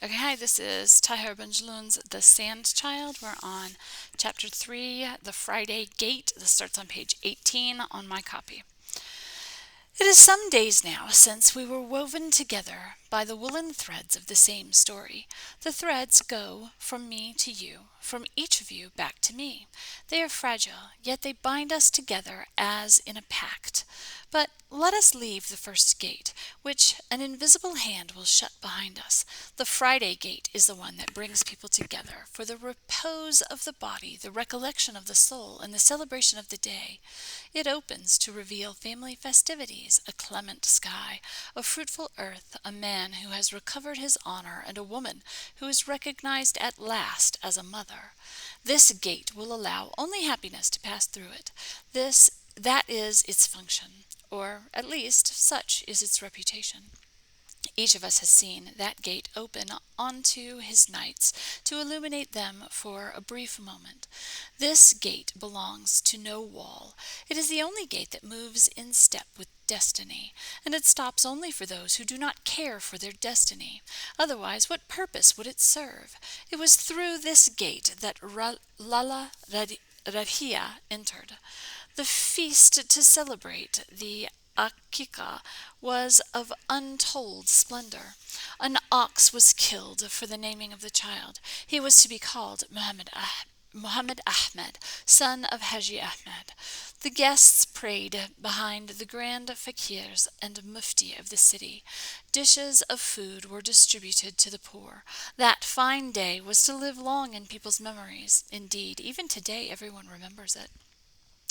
Okay, hi, this is Taher Jelloun's The Sand Child. We're on Chapter 3, The Friday Gate. This starts on page 18 on my copy. It is some days now since we were woven together by the woolen threads of the same story. The threads go from me to you, from each of you back to me. They are fragile, yet they bind us together as in a pact. But let us leave the first gate, which an invisible hand will shut behind us. The Friday gate is the one that brings people together for the repose of the body, the recollection of the soul, and the celebration of the day. It opens to reveal family festivities, a clement sky, a fruitful earth, a man who has recovered his honor, and a woman who is recognized at last as a mother. This gate will allow only happiness to pass through it. That is its function, or at least such is its reputation. Each of us has seen that gate open onto his nights to illuminate them for a brief moment. This gate belongs to no wall. It is the only gate that moves in step with destiny, and it stops only for those who do not care for their destiny. Otherwise, what purpose would it serve? It was through this gate that Lala Radhia entered. The feast to celebrate the Akika was of untold splendor. An ox was killed for the naming of the child. He was to be called Muhammad Ahmed, son of Haji Ahmed. The guests prayed behind the grand fakirs and mufti of the city. Dishes of food were distributed to the poor. That fine day was to live long in people's memories. Indeed, even today everyone remembers it.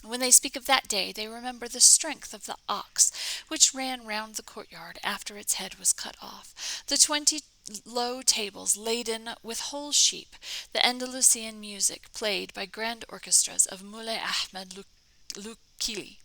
When they speak of that day, they remember the strength of the ox which ran round the courtyard after its head was cut off, the 20 low tables laden with whole sheep, the Andalusian music played by grand orchestras of Muley Ahmed Lukili.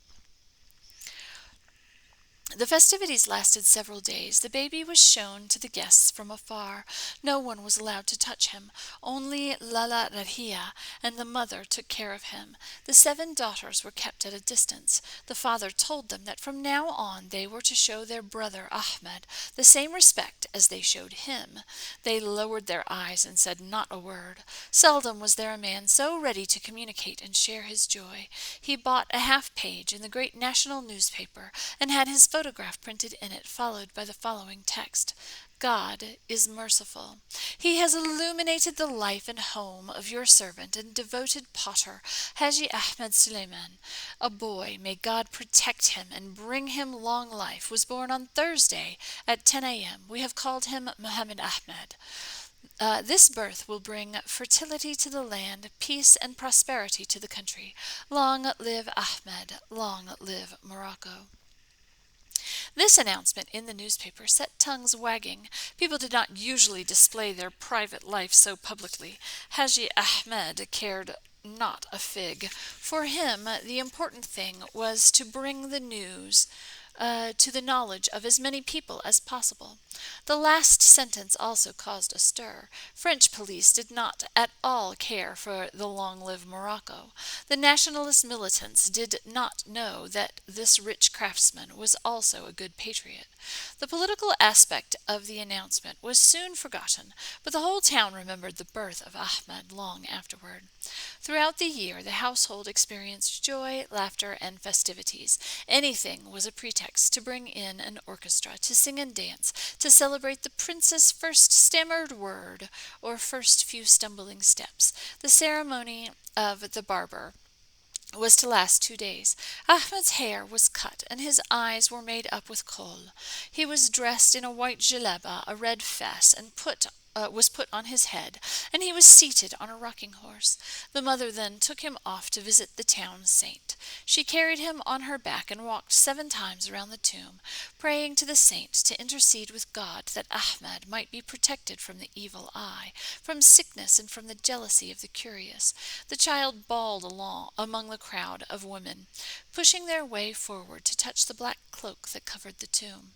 The festivities lasted several days. The baby was shown to the guests from afar. No one was allowed to touch him. Only Lala Rahia and the mother took care of him. The 7 daughters were kept at a distance. The father told them that from now on they were to show their brother Ahmed the same respect as they showed him. They lowered their eyes and said not a word. Seldom was there a man so ready to communicate and share his joy. He bought a half page in the great national newspaper and had his photograph printed in it, followed by the following text: God is merciful. He has illuminated the life and home of your servant and devoted potter, Haji Ahmed Suleiman. A boy, may God protect him and bring him long life, was born on Thursday at 10 a.m. We have called him Muhammad Ahmed. This birth will bring fertility to the land, peace and prosperity to the country. Long live Ahmed, long live Morocco. This announcement in the newspaper set tongues wagging. People did not usually display their private life so publicly. Haji Ahmed cared not a fig. For him, the important thing was to bring the news to the knowledge of as many people as possible. The last sentence also caused a stir. French police did not at all care for the Long Live Morocco. The nationalist militants did not know that this rich craftsman was also a good patriot. The political aspect of the announcement was soon forgotten, but the whole town remembered the birth of Ahmed long afterward. Throughout the year the household experienced joy, laughter, and festivities. Anything was a pretext to bring in an orchestra, to sing and dance, to celebrate the prince's first stammered word or first few stumbling steps. The ceremony of the barber was to last 2 days. Ahmed's hair was cut, and his eyes were made up with kohl. He was dressed in a white jaleba, a red fez, and was put on his head, and he was seated on a rocking horse. The mother then took him off to visit the town saint. She carried him on her back and walked 7 times around the tomb, praying to the saint to intercede with God that Ahmed might be protected from the evil eye, from sickness, and from the jealousy of the curious. The child bawled along among the crowd of women, pushing their way forward to touch the black cloak that covered the tomb.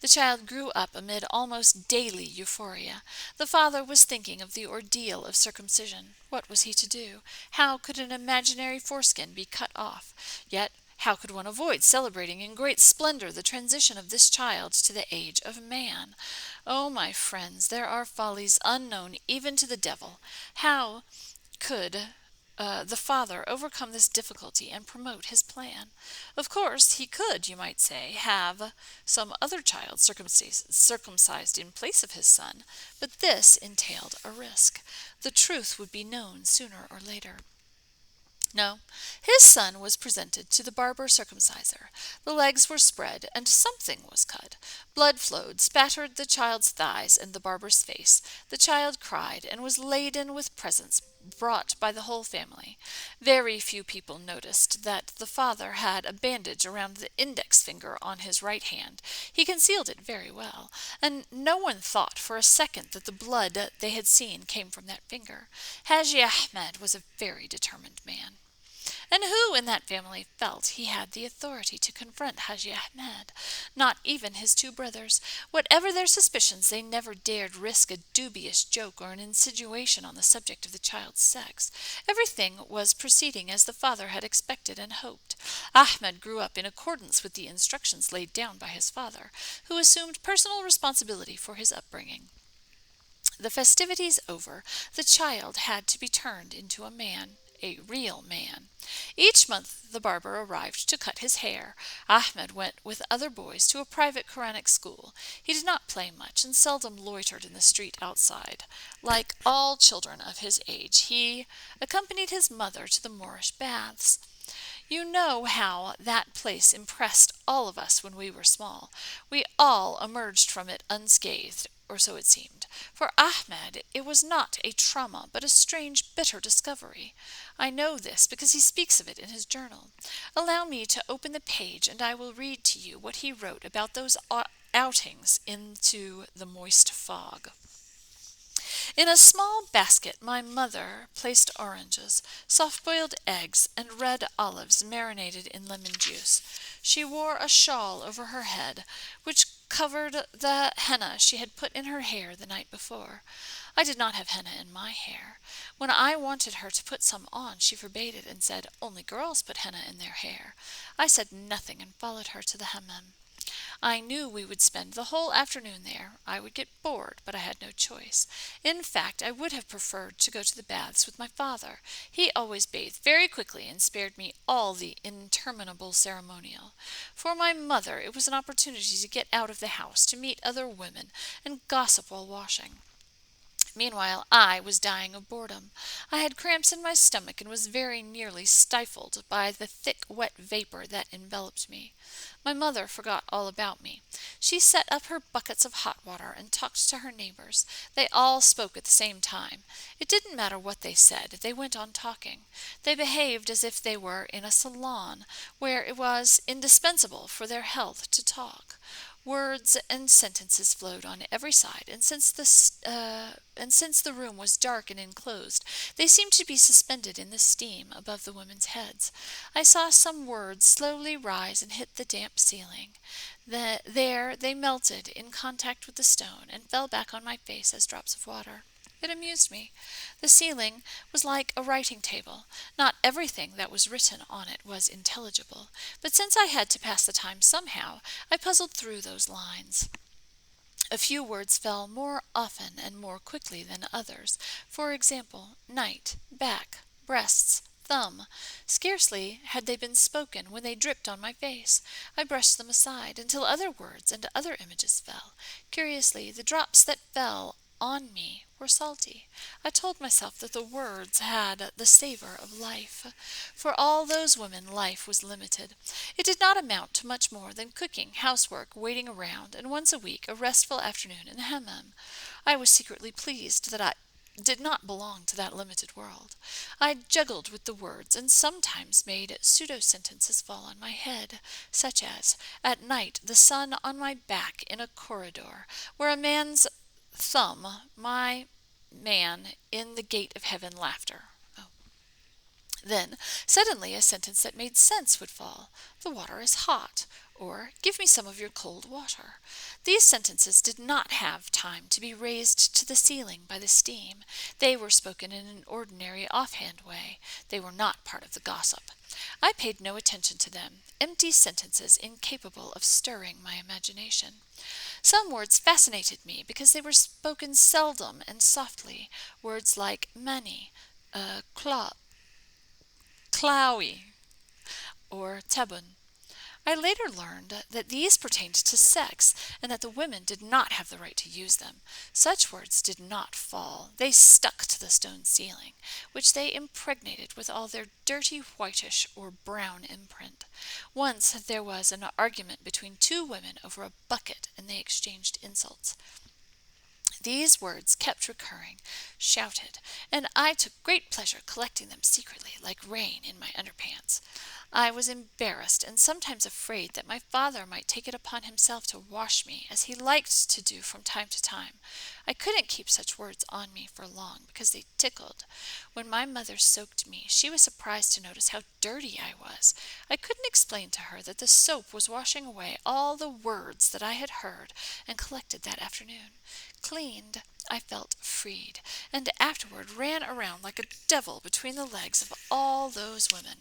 The child grew up amid almost daily euphoria. The father was thinking of the ordeal of circumcision. What was he to do? How could an imaginary foreskin be cut off? Yet how could one avoid celebrating in great splendor the transition of this child to the age of man? Oh, my friends, there are follies unknown even to the devil. How could the father overcome this difficulty and promote his plan? Of course, he could, you might say, have some other child circumcised in place of his son, but this entailed a risk. The truth would be known sooner or later. No, his son was presented to the barber circumciser. The legs were spread, and something was cut. Blood flowed, spattered the child's thighs and the barber's face. The child cried, and was laden with presents brought by the whole family. Very few people noticed that the father had a bandage around the index finger on his right hand. He concealed it very well, and no one thought for a second that the blood they had seen came from that finger. Haji Ahmed was a very determined man. And who in that family felt he had the authority to confront Haji Ahmed? Not even his two brothers. Whatever their suspicions, they never dared risk a dubious joke or an insinuation on the subject of the child's sex. Everything was proceeding as the father had expected and hoped. Ahmed grew up in accordance with the instructions laid down by his father, who assumed personal responsibility for his upbringing. The festivities over, the child had to be turned into a man. A real man. Each month the barber arrived to cut his hair. Ahmed went with other boys to a private Quranic school. He did not play much and seldom loitered in the street outside. Like all children of his age, he accompanied his mother to the Moorish baths. You know how that place impressed all of us when we were small. We all emerged from it unscathed, or so it seemed. For Ahmed it was not a trauma, but a strange, bitter discovery. I know this because he speaks of it in his journal. Allow me to open the page, and I will read to you what he wrote about those outings into the moist fog. In a small basket my mother placed oranges, soft-boiled eggs, and red olives marinated in lemon juice. She wore a shawl over her head, which covered the henna she had put in her hair the night before. I did not have henna in my hair. When I wanted her to put some on, she forbade it and said, "Only girls put henna in their hair." I said nothing and followed her to the hammam. I knew we would spend the whole afternoon there. I would get bored, but I had no choice. In fact, I would have preferred to go to the baths with my father. He always bathed very quickly and spared me all the interminable ceremonial. For my mother, it was an opportunity to get out of the house, to meet other women, and gossip while washing. Meanwhile, I was dying of boredom. I had cramps in my stomach and was very nearly stifled by the thick, wet vapor that enveloped me. My mother forgot all about me. She set up her buckets of hot water and talked to her neighbors. They all spoke at the same time. It didn't matter what they said. They went on talking. They behaved as if they were in a salon, where it was indispensable for their health to talk. Words and sentences flowed on every side, and since the room was dark and enclosed, they seemed to be suspended in the steam above the women's heads. I saw some words slowly rise and hit the damp ceiling. There they melted in contact with the stone and fell back on my face as drops of water. It amused me. The ceiling was like a writing table. Not everything that was written on it was intelligible, but since I had to pass the time somehow, I puzzled through those lines. A few words fell more often and more quickly than others. For example, night, back, breasts, thumb. Scarcely had they been spoken when they dripped on my face. I brushed them aside until other words and other images fell. Curiously, the drops that fell on me were salty. I told myself that the words had the savor of life. For all those women, life was limited. It did not amount to much more than cooking, housework, waiting around, and once a week a restful afternoon in the hammam. I was secretly pleased that I did not belong to that limited world. I juggled with the words and sometimes made pseudo-sentences fall on my head, such as, "At night the sun on my back in a corridor, where a man's thumb, my man in the gate of heaven laughter." Then, suddenly, a sentence that made sense would fall. "The water is hot," or "Give me some of your cold water." These sentences did not have time to be raised to the ceiling by the steam. They were spoken in an ordinary offhand way. They were not part of the gossip. I paid no attention to them, empty sentences incapable of stirring my imagination. Some words fascinated me because they were spoken seldom and softly, words like many, clowy, or tabun. I later learned that these pertained to sex and that the women did not have the right to use them. Such words did not fall. They stuck to the stone ceiling, which they impregnated with all their dirty whitish or brown imprint. Once there was an argument between two women over a bucket, and they exchanged insults. These words kept recurring, shouted, and I took great pleasure collecting them secretly, like rain in my underpants. I was embarrassed and sometimes afraid that my father might take it upon himself to wash me, as he liked to do from time to time. I couldn't keep such words on me for long, because they tickled. When my mother soaked me, she was surprised to notice how dirty I was. I couldn't explain to her that the soap was washing away all the words that I had heard and collected that afternoon. Cleaned, I felt freed, and afterward ran around like a devil between the legs of all those women.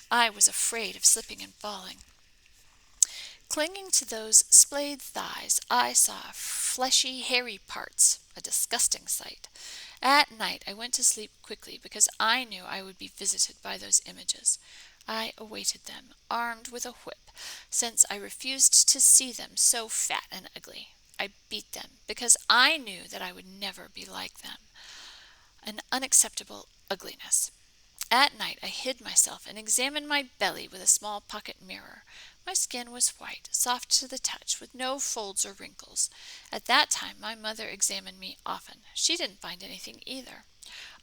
I was afraid of slipping and falling. Clinging to those splayed thighs, I saw fleshy, hairy parts, a disgusting sight. At night I went to sleep quickly because I knew I would be visited by those images. I awaited them, armed with a whip, since I refused to see them so fat and ugly. I beat them because I knew that I would never be like them. An unacceptable ugliness. At night I hid myself and examined my belly with a small pocket mirror. My skin was white, soft to the touch, with no folds or wrinkles. At that time my mother examined me often. She didn't find anything either.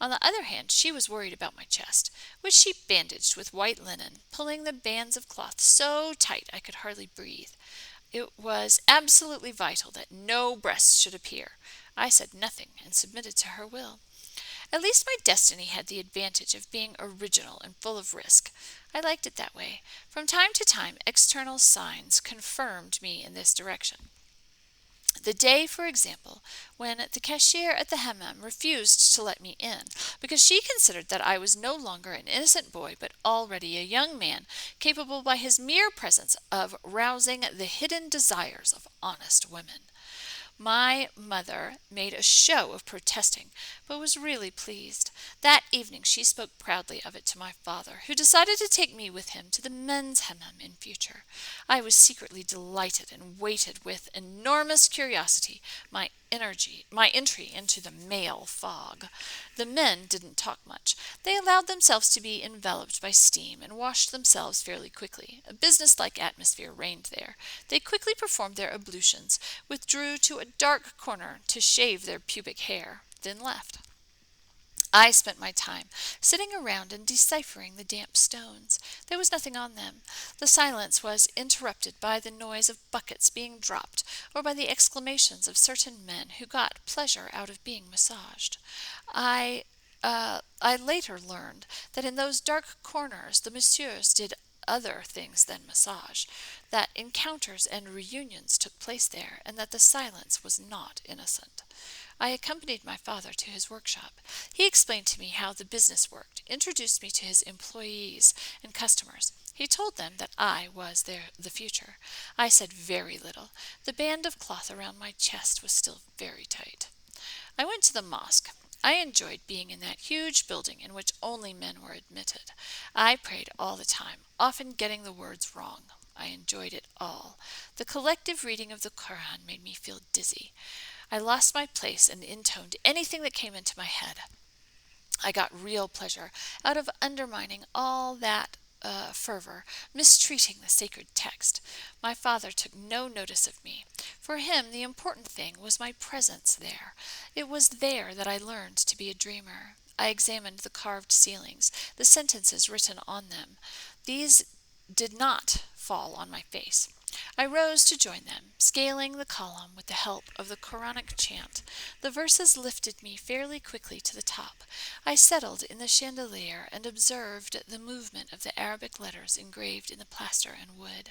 On the other hand, she was worried about my chest, which she bandaged with white linen, pulling the bands of cloth so tight I could hardly breathe. It was absolutely vital that no breasts should appear. I said nothing and submitted to her will. At least my destiny had the advantage of being original and full of risk. I liked it that way. From time to time, external signs confirmed me in this direction. The day, for example, when the cashier at the hammam refused to let me in, because she considered that I was no longer an innocent boy, but already a young man, capable by his mere presence of rousing the hidden desires of honest women. My mother made a show of protesting, but was really pleased. That evening she spoke proudly of it to my father, who decided to take me with him to the men's hammam in future. I was secretly delighted and waited with enormous curiosity my entry into the male fog. The men didn't talk much. They allowed themselves to be enveloped by steam and washed themselves fairly quickly. A business-like atmosphere reigned there. They quickly performed their ablutions, withdrew to a dark corner to shave their pubic hair, then left. I spent my time sitting around and deciphering the damp stones. There was nothing on them. The silence was interrupted by the noise of buckets being dropped, or by the exclamations of certain men who got pleasure out of being massaged. I later learned that in those dark corners the messieurs did other things than massage, that encounters and reunions took place there, and that the silence was not innocent. I accompanied my father to his workshop. He explained to me how the business worked, introduced me to his employees and customers. He told them that I was the future. I said very little. The band of cloth around my chest was still very tight. I went to the mosque. I enjoyed being in that huge building in which only men were admitted. I prayed all the time, often getting the words wrong. I enjoyed it all. The collective reading of the Koran made me feel dizzy. I lost my place and intoned anything that came into my head. I got real pleasure out of undermining all that fervor, mistreating the sacred text. My father took no notice of me. For him, the important thing was my presence there. It was there that I learned to be a dreamer. I examined the carved ceilings, the sentences written on them. These did not fall on my face. I rose to join them, scaling the column with the help of the Quranic chant. The verses lifted me fairly quickly to the top. I settled in the chandelier and observed the movement of the Arabic letters engraved in the plaster and wood.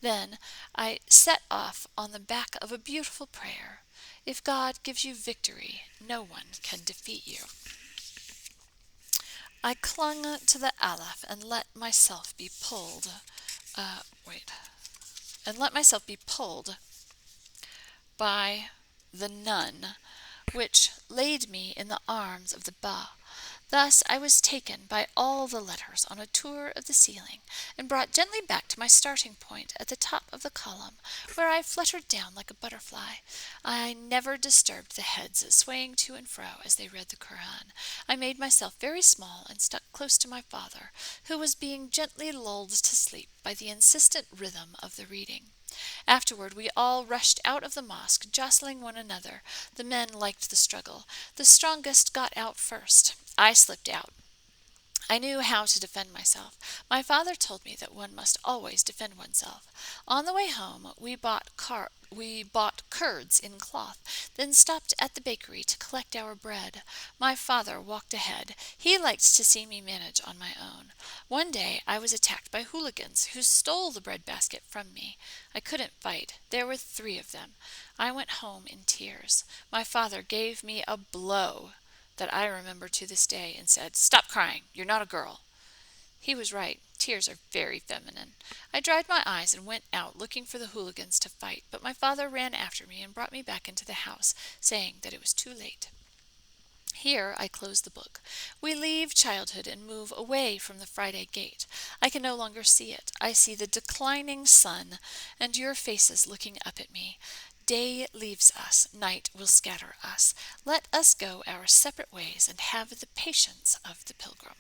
Then I set off on the back of a beautiful prayer. If God gives you victory, no one can defeat you. I clung to the aleph and let myself be pulled by the nun, which laid me in the arms of the Ba. Thus I was taken by all the letters on a tour of the ceiling, and brought gently back to my starting point at the top of the column, where I fluttered down like a butterfly. I never disturbed the heads swaying to and fro as they read the Koran. I made myself very small and stuck close to my father, who was being gently lulled to sleep by the insistent rhythm of the reading. Afterward we all rushed out of the mosque, jostling one another. The men liked the struggle. The strongest got out first. I slipped out. I knew how to defend myself. My father told me that one must always defend oneself. On the way home we bought curds in cloth, then stopped at the bakery to collect our bread. My father walked ahead. He liked to see me manage on my own. One day I was attacked by hooligans, who stole the bread basket from me. I couldn't fight. There were 3 of them. I went home in tears. My father gave me a blow that I remember to this day, and said, "Stop crying. You're not a girl." He was right. Tears are very feminine. I dried my eyes and went out looking for the hooligans to fight, but my father ran after me and brought me back into the house, saying that it was too late. Here I close the book. We leave childhood and move away from the Friday gate. I can no longer see it. I see the declining sun, and your faces looking up at me. Day leaves us, night will scatter us. Let us go our separate ways and have the patience of the pilgrim.